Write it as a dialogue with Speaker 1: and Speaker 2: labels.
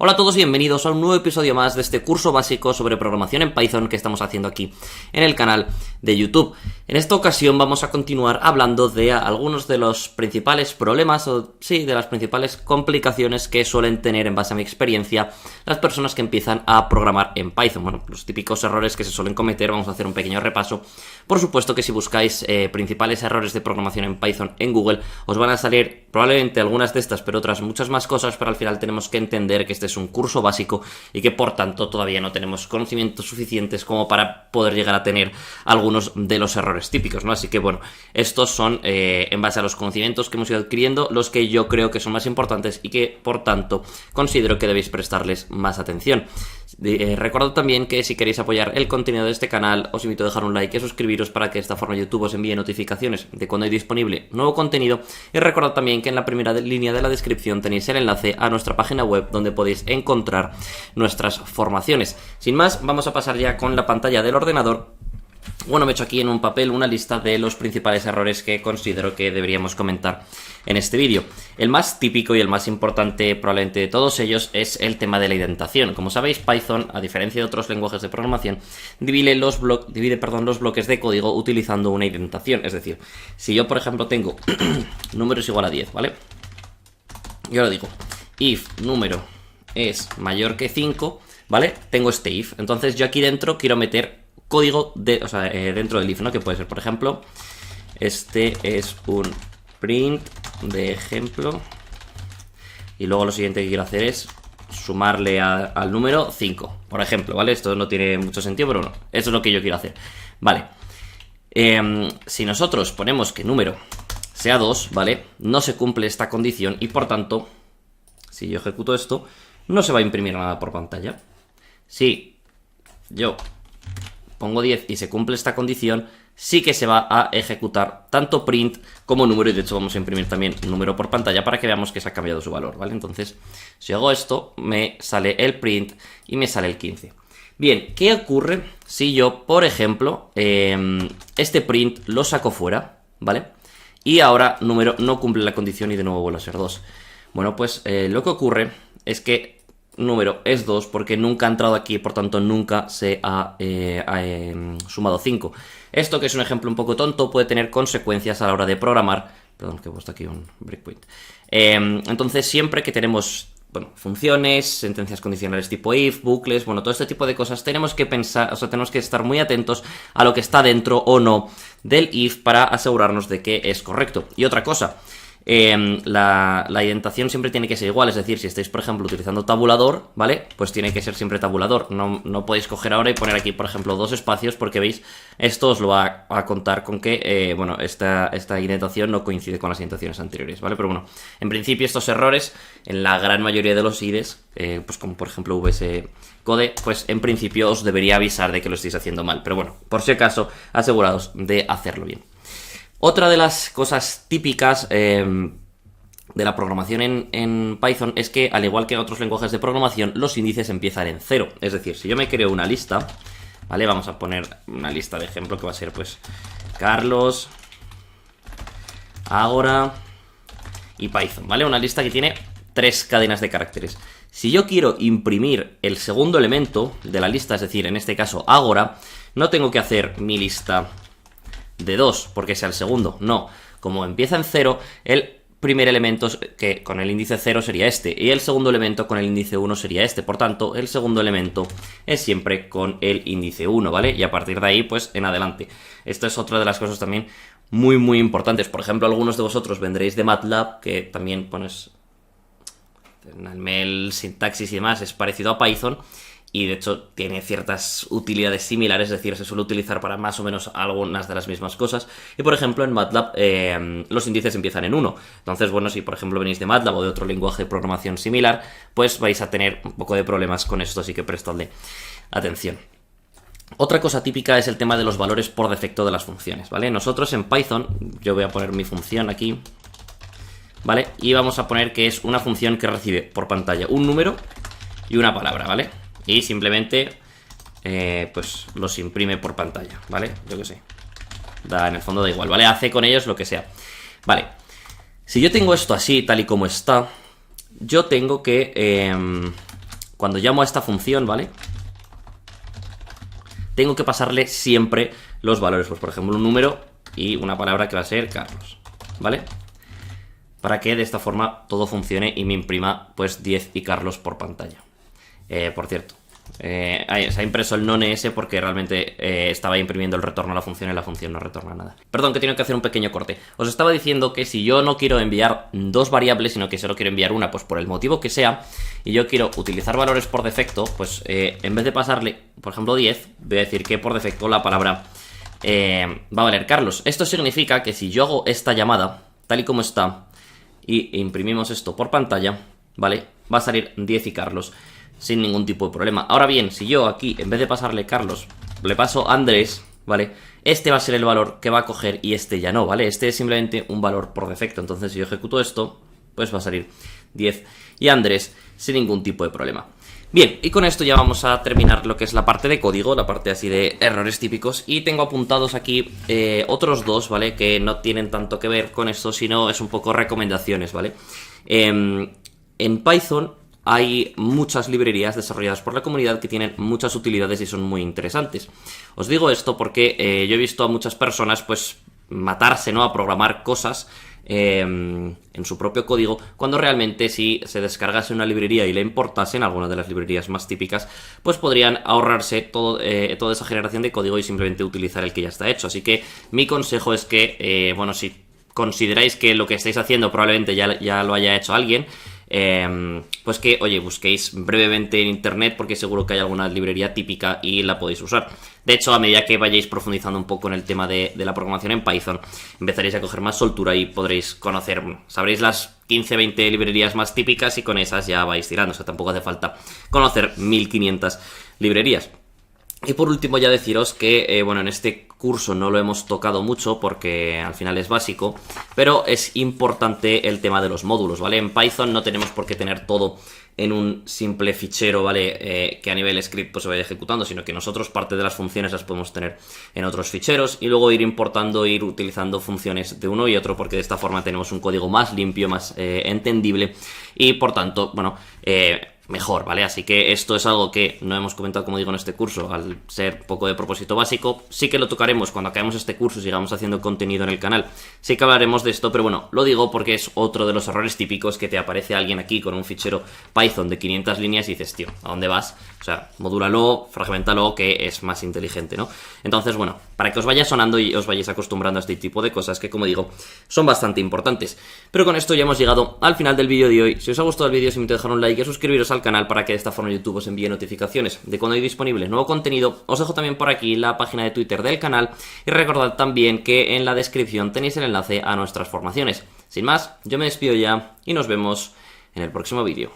Speaker 1: Hola a todos y bienvenidos a un nuevo episodio más de este curso básico sobre programación en Python que estamos haciendo aquí en el canal de YouTube. En esta ocasión vamos a continuar hablando de algunos de los principales problemas, de las principales complicaciones que suelen tener, en base a mi experiencia, las personas que empiezan a programar en Python. Bueno, los típicos errores que se suelen cometer, vamos a hacer un pequeño repaso. Por supuesto que si buscáis principales errores de programación en Python en Google, os van a salir probablemente algunas de estas, pero otras muchas más cosas, pero al final tenemos que entender que este es un curso básico y que por tanto todavía no tenemos conocimientos suficientes como para poder llegar a tener algunos de los errores típicos, ¿no? Así que bueno, estos son en base a los conocimientos que hemos ido adquiriendo los que yo creo que son más importantes y que por tanto considero que debéis prestarles más atención. Recordad también que si queréis apoyar el contenido de este canal os invito a dejar un like y a suscribiros para que de esta forma YouTube os envíe notificaciones de cuando hay disponible nuevo contenido, y recordad también que en la primera línea de la descripción tenéis el enlace a nuestra página web donde podéis encontrar nuestras formaciones. Sin más, vamos a pasar ya con la pantalla del ordenador. Bueno, me he hecho aquí en un papel una lista de los principales errores que considero que deberíamos comentar en este vídeo. El más típico y el más importante probablemente de todos ellos es el tema de la indentación. Como sabéis, Python, a diferencia de otros lenguajes de programación, divide los bloques de código utilizando una indentación. Es decir, si yo por ejemplo tengo número es igual a 10, ¿vale? Yo lo digo, if número es mayor que 5, ¿vale? Tengo este if. Entonces yo aquí dentro quiero meter código dentro del if, ¿no? Que puede ser, por ejemplo, este es un print de ejemplo y luego lo siguiente que quiero hacer es sumarle al número 5, por ejemplo, ¿vale? Esto no tiene mucho sentido, pero bueno, eso es lo que yo quiero hacer, ¿vale? Si nosotros ponemos que número sea 2, ¿vale? No se cumple esta condición y por tanto, si yo ejecuto esto, no se va a imprimir nada por pantalla. Si yo pongo 10 y se cumple esta condición, sí que se va a ejecutar tanto print como número, y de hecho vamos a imprimir también número por pantalla para que veamos que se ha cambiado su valor, ¿vale? Entonces, si hago esto, me sale el print y me sale el 15. Bien, ¿qué ocurre si yo, por ejemplo, este print lo saco fuera, ¿vale? Y ahora número no cumple la condición y de nuevo vuelve a ser 2. Bueno, pues lo que ocurre es que número es 2 porque nunca ha entrado aquí, por tanto nunca se ha sumado 5. Esto, que es un ejemplo un poco tonto, puede tener consecuencias a la hora de programar. Perdón, que he puesto aquí un breakpoint. Entonces, siempre que tenemos funciones, sentencias condicionales tipo if, bucles, todo este tipo de cosas, tenemos que pensar, tenemos que estar muy atentos a lo que está dentro o no del if para asegurarnos de que es correcto. Y otra cosa, la indentación siempre tiene que ser igual, es decir, si estáis por ejemplo utilizando tabulador, ¿vale? Pues tiene que ser siempre tabulador, no podéis coger ahora y poner aquí por ejemplo 2 espacios, porque veis, esto os lo va a contar con que, esta indentación no coincide con las indentaciones anteriores, ¿vale? Pero bueno, en principio estos errores, en la gran mayoría de los IDEs, pues como por ejemplo VS Code, pues en principio os debería avisar de que lo estáis haciendo mal, pero bueno, por si acaso, aseguraos de hacerlo bien. Otra de las cosas típicas de la programación en Python es que, al igual que en otros lenguajes de programación, los índices empiezan en 0. Es decir, si yo me creo una lista, ¿vale? Vamos a poner una lista de ejemplo que va a ser, pues, Carlos, Ágora y Python, ¿vale? Una lista que tiene 3 cadenas de caracteres. Si yo quiero imprimir el segundo elemento de la lista, es decir, en este caso Ágora, no tengo que hacer mi lista de 2 porque sea el segundo, no, como empieza en 0, el primer elemento que con el índice 0 sería este, y el segundo elemento con el índice 1 sería este, por tanto el segundo elemento es siempre con el índice 1, ¿vale? Y a partir de ahí, pues en adelante. Esto es otra de las cosas también muy importantes. Por ejemplo, algunos de vosotros vendréis de MATLAB, que también pones en el sintaxis y demás es parecido a Python, y de hecho tiene ciertas utilidades similares, es decir, se suele utilizar para más o menos algunas de las mismas cosas. Y por ejemplo en MATLAB los índices empiezan en 1. Entonces, bueno, si por ejemplo venís de MATLAB o de otro lenguaje de programación similar, pues vais a tener un poco de problemas con esto, así que prestadle atención. Otra cosa típica es el tema de los valores por defecto de las funciones, ¿vale? Nosotros en Python, yo voy a poner mi función aquí, ¿vale? Y vamos a poner que es una función que recibe por pantalla un número y una palabra, ¿vale? Y simplemente pues los imprime por pantalla, ¿vale? Yo qué sé, en el fondo da igual, ¿vale? Hace con ellos lo que sea. Vale, si yo tengo esto así, tal y como está, yo tengo que cuando llamo a esta función, ¿vale? Tengo que pasarle siempre los valores, pues por ejemplo un número y una palabra que va a ser Carlos, ¿vale? Para que de esta forma todo funcione y me imprima pues 10 y Carlos por pantalla. Por cierto, se ha impreso el none ese porque realmente estaba imprimiendo el retorno a la función y la función no retorna nada. Perdón, que tengo que hacer un pequeño corte. Os estaba diciendo que si yo no quiero enviar dos variables, sino que solo quiero enviar una, pues por el motivo que sea, y yo quiero utilizar valores por defecto, pues en vez de pasarle, por ejemplo 10, voy a decir que por defecto la palabra va a valer Carlos. Esto significa que si yo hago esta llamada, tal y como está, y imprimimos esto por pantalla, ¿vale? Va a salir 10 y Carlos sin ningún tipo de problema. Ahora bien, si yo aquí, en vez de pasarle Carlos, le paso Andrés, ¿vale? Este va a ser el valor que va a coger y este ya no, ¿vale? Este es simplemente un valor por defecto. Entonces si yo ejecuto esto, pues va a salir 10 y Andrés sin ningún tipo de problema. Bien, y con esto ya vamos a terminar lo que es la parte de código, la parte así de errores típicos. Y tengo apuntados aquí otros dos, ¿vale? Que no tienen tanto que ver con esto, sino es un poco recomendaciones, ¿vale? En Python hay muchas librerías desarrolladas por la comunidad que tienen muchas utilidades y son muy interesantes. Os digo esto porque yo he visto a muchas personas pues matarse, ¿no?, a programar cosas en su propio código, cuando realmente si se descargase una librería y le importasen alguna de las librerías más típicas, pues podrían ahorrarse toda esa generación de código y simplemente utilizar el que ya está hecho. Así que mi consejo es que, bueno, si consideráis que lo que estáis haciendo probablemente ya lo haya hecho alguien, pues que, oye, busquéis brevemente en internet porque seguro que hay alguna librería típica y la podéis usar. De hecho, a medida que vayáis profundizando un poco en el tema de la programación en Python, empezaréis a coger más soltura y podréis conocer, sabréis las 15-20 librerías más típicas y con esas ya vais tirando. O sea, tampoco hace falta conocer 1500 librerías. Y por último ya deciros que, bueno, en este curso no lo hemos tocado mucho porque al final es básico, pero es importante el tema de los módulos, ¿vale? En Python no tenemos por qué tener todo en un simple fichero, ¿vale? Que a nivel script pues se vaya ejecutando, sino que nosotros parte de las funciones las podemos tener en otros ficheros y luego ir importando, ir utilizando funciones de uno y otro, porque de esta forma tenemos un código más limpio, más entendible y por tanto, bueno, mejor, ¿vale? Así que esto es algo que no hemos comentado, como digo, en este curso, al ser poco de propósito básico. Sí que lo tocaremos cuando acabemos este curso y sigamos haciendo contenido en el canal. Sí que hablaremos de esto, pero bueno, lo digo porque es otro de los errores típicos, que te aparece alguien aquí con un fichero Python de 500 líneas y dices, tío, ¿a dónde vas? O sea, modúlalo, fragmentalo, que es más inteligente, ¿no? Entonces, bueno, para que os vaya sonando y os vayáis acostumbrando a este tipo de cosas que, como digo, son bastante importantes. Pero con esto ya hemos llegado al final del vídeo de hoy. Si os ha gustado el vídeo, os invito a dejar un like y a suscribiros al canal para que de esta forma YouTube os envíe notificaciones de cuando hay disponible nuevo contenido. Os dejo también por aquí la página de Twitter del canal y recordad también que en la descripción tenéis el enlace a nuestras formaciones. Sin más, yo me despido ya y nos vemos en el próximo vídeo.